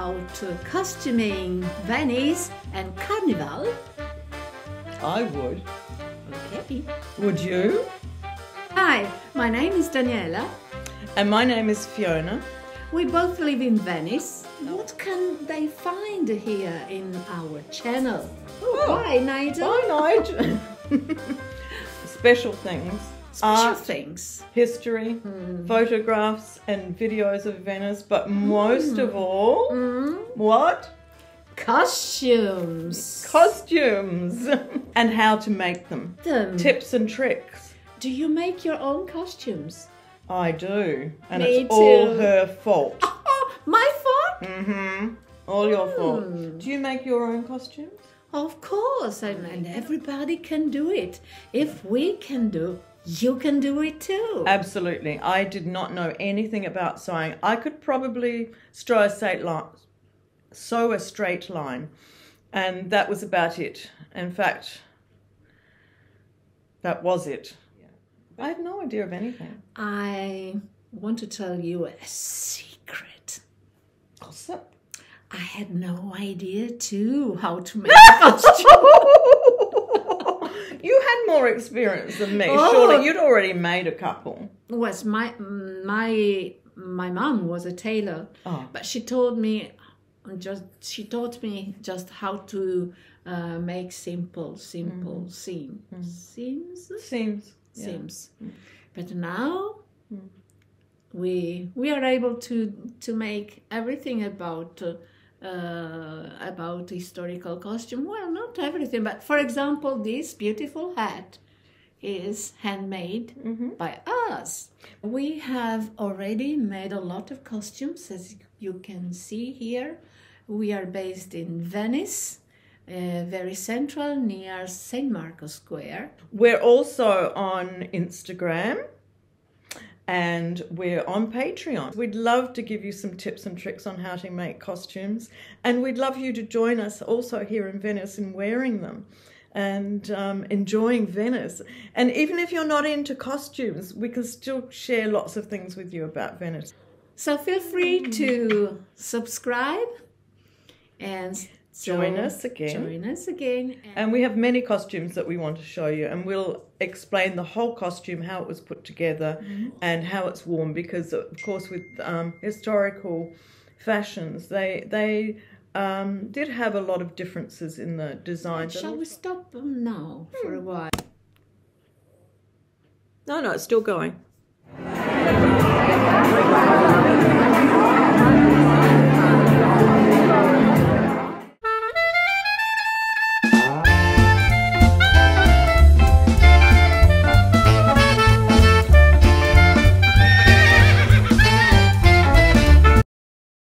about costuming Venice and Carnival? I would. Okay. Would you? Hi, my name is Daniela. And my name is Fiona. We both live in Venice. What can they find here in our channel? Bye, Nigel. Bye, Nigel. Special things. Special Art, things. history, photographs and videos of Venice, but most of all, what? Costumes. Costumes. And how to make them. Tips and tricks. Do you make your own costumes? I do. And Me it's all too. her fault. Oh, my fault? All your fault. Do you make your own costumes? Of course, and everybody can do it. If we can do, you can do it too. Absolutely. I did not know anything about sewing. I could probably sew a straight line, and that was about it. In fact, that was it. I had no idea of anything. I want to tell you a secret. Gossip? I had no idea too how to make a costume. You had more experience than me. Oh. Surely you'd already made a couple. Was my mom was a tailor, but she taught me just how to make simple seams. Seams. But now we are able to make everything about historical costume. Well, not everything, but for example, this beautiful hat is handmade by us. We have already made a lot of costumes, as you can see here. We are based in Venice, very central, near St. Marco Square. We're also on Instagram and we're on Patreon. We'd love to give you some tips and tricks on how to make costumes, and we'd love you to join us also here in Venice in wearing them and enjoying Venice. And even if you're not into costumes, we can still share lots of things with you about Venice. So feel free to subscribe and Join us again. Join us again. And we have many costumes that we want to show you, and we'll explain the whole costume, how it was put together and how it's worn, because of course with historical fashions, they did have a lot of differences in the design. Shall we stop now for a while? No, it's still going.